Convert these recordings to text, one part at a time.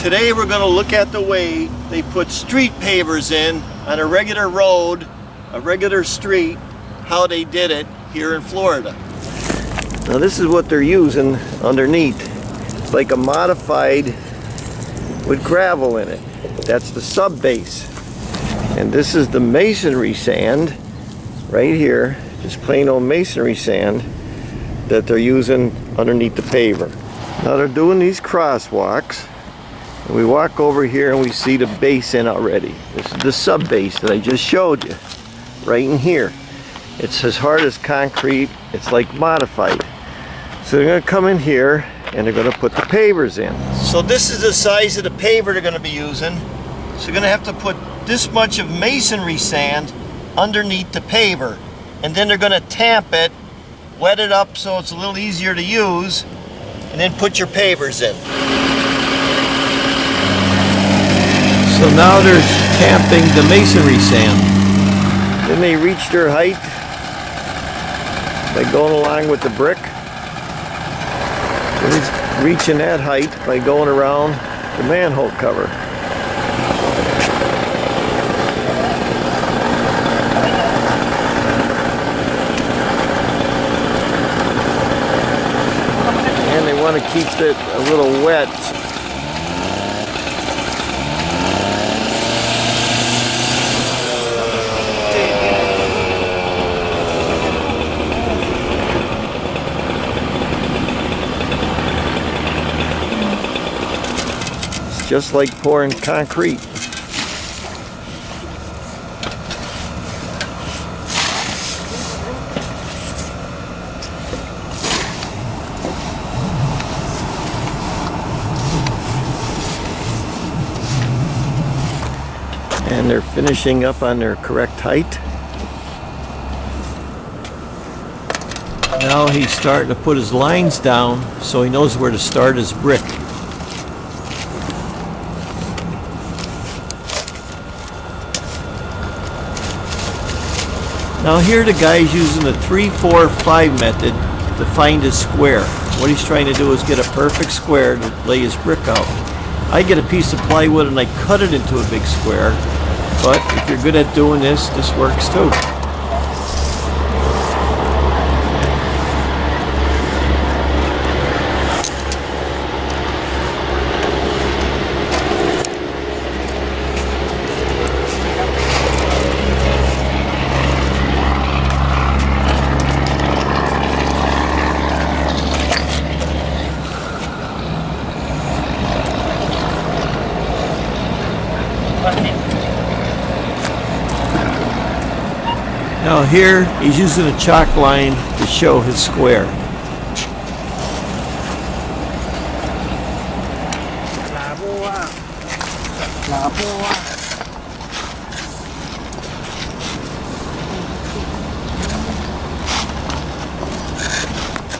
Today we're going to look at the way they put street pavers in on a regular road, a regular street, how they did it here in Florida. Now this is what they're using underneath. It's like a modified with gravel in it. That's the sub base. And this is the masonry sand right here, just plain old masonry sand that they're using underneath the paver. Now they're doing these crosswalks. And we walk over here and we see the base in already. This is the sub base that I just showed you, right in here. It's as hard as concrete. It's like modified. So they're going to come in here and they're going to put the pavers in. So this is the size of the paver they're going to be using. So you're going to have to put this much of masonry sand underneath the paver. And then they're going to tamp it, wet it up so it's a little easier to use, and then put your pavers in. So now they're tamping the masonry sand. Then they reach their height by going along with the brick. Then he's reaching that height by going around the manhole cover. And they want to keep it a little wet. Just like pouring concrete. And they're finishing up on their correct height. Now he's starting to put his lines down so he knows where to start his brick. Now here the guy's using the 3, 4, 5 method to find his square. What he's trying to do is get a perfect square to lay his brick out. I get a piece of plywood and I cut it into a big square, but if you're good at doing this, this works too. Now here, he's using a chalk line to show his square.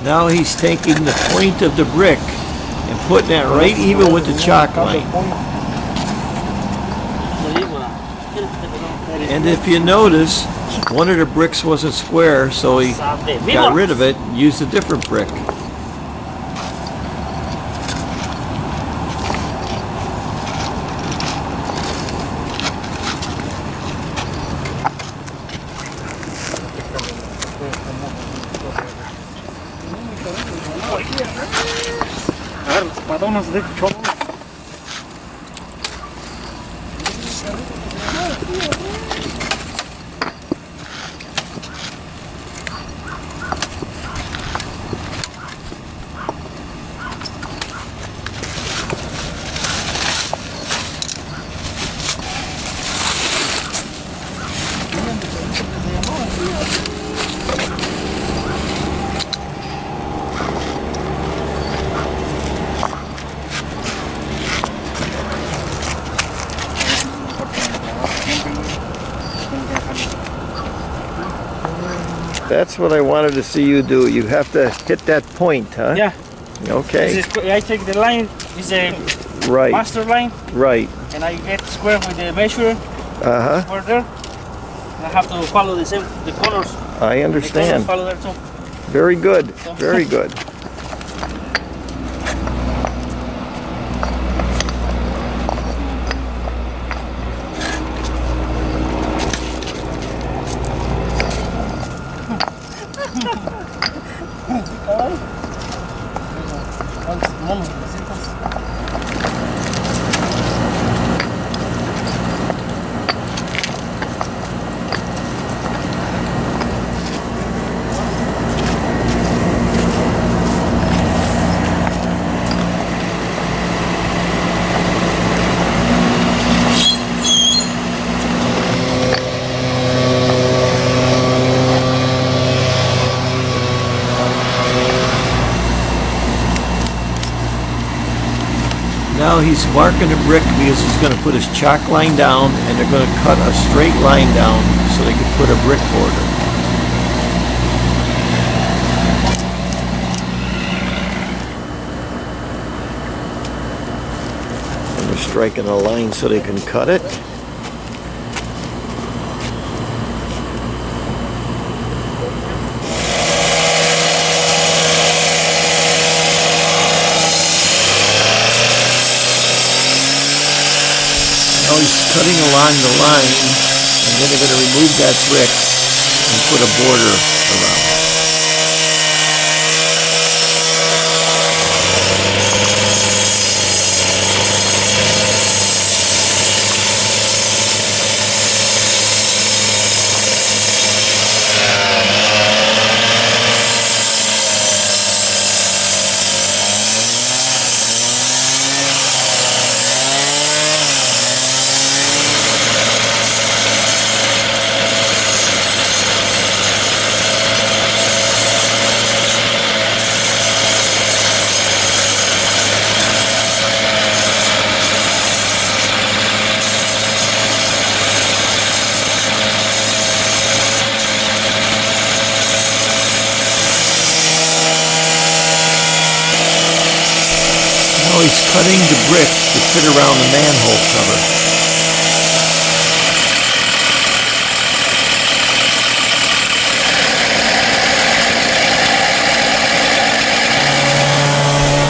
Now he's taking the point of the brick and putting that right even with the chalk line. And if you notice, one of the bricks wasn't square, so he got rid of it and used a different brick. That's what I wanted to see you do. You have to hit that point, huh? Yeah. Okay. I take the line, it's a right. master line. Right. And I get square with the measure. Over there. And I have to follow the same, the corners. I understand. The corners follow there too. Very good. Very good. Now he's marking a brick because he's going to put his chalk line down, and they're going to cut a straight line down so they can put a brick border. And they're striking a line so they can cut it. Now he's cutting along the line, and then they're going to remove that brick and put a border around. Now he's cutting the brick to fit around the manhole cover.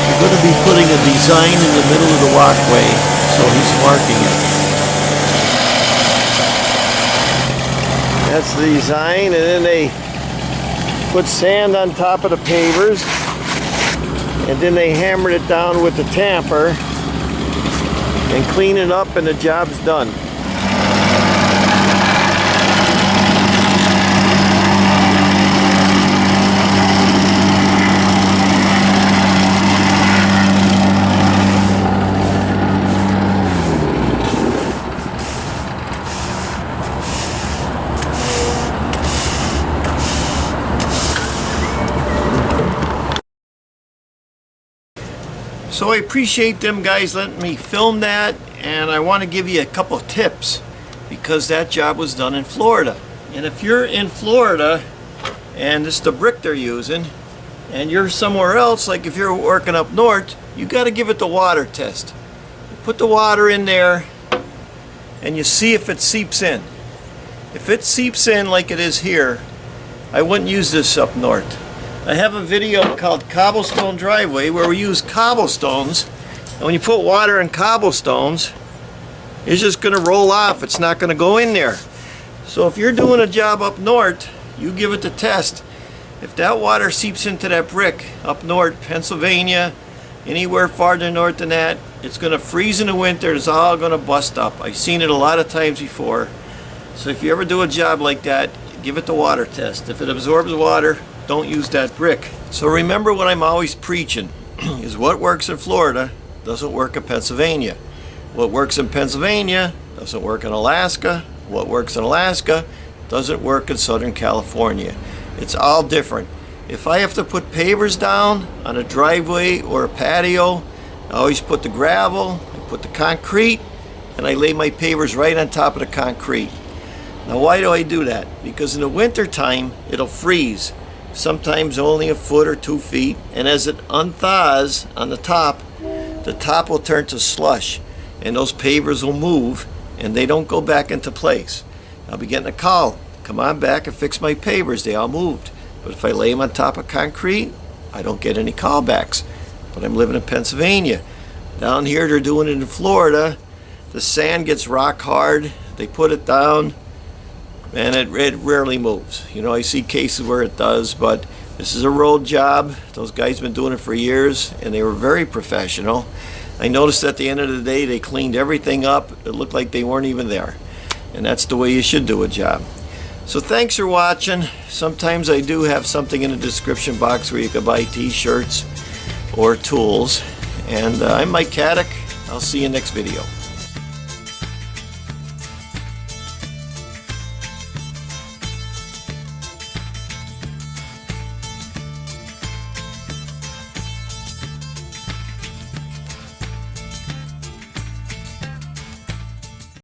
They're going to be putting a design in the middle of the walkway, so he's marking it. That's the design, and then they put sand on top of the pavers. And then they hammered it down with the tamper and clean it up, and the job's done. So I appreciate them guys letting me film that, and I want to give you a couple of tips because that job was done in Florida. And if you're in Florida and it's the brick they're using, and you're somewhere else, like if you're working up north, you got to give it the water test. You put the water in there and you see if it seeps in. If it seeps in like it is here, I wouldn't use this up north. I have a video called Cobblestone Driveway where we use cobblestones, and when you put water in cobblestones, it's just going to roll off. It's not going to go in there. So if you're doing a job up north, you give it the test. If that water seeps into that brick up north, Pennsylvania, anywhere farther north than that, it's going to freeze in the winter. It's all going to bust up. I've seen it a lot of times before. So if you ever do a job like that, give it the water test. If it absorbs water, don't use that brick. So remember what I'm always preaching is what works in Florida doesn't work in Pennsylvania. What works in Pennsylvania doesn't work in Alaska. What works in Alaska doesn't work in Southern California. It's all different. If I have to put pavers down on a driveway or a patio, I always put the gravel, I put the concrete, and I lay my pavers right on top of the concrete. Now why do I do that? Because in the winter time it'll freeze. Sometimes only a foot or 2 feet, and as it unthaws on the top will turn to slush, and those pavers will move, and they don't go back into place. I'll be getting a call, come on back and fix my pavers, they all moved. But if I lay them on top of concrete, I don't get any callbacks. But I'm living in Pennsylvania. Down here they're doing it in Florida. The sand gets rock hard, they put it down, and it rarely moves. You know, I see cases where it does, but This is a road job. Those guys been doing it for years, and they were very professional. I noticed at the end of the day they cleaned everything up. It looked like they weren't even there, and that's the way you should do a job. So thanks for watching. Sometimes I do have something in the description box where you can buy t-shirts or tools. And I'm Mike Haduck. I'll see you next video.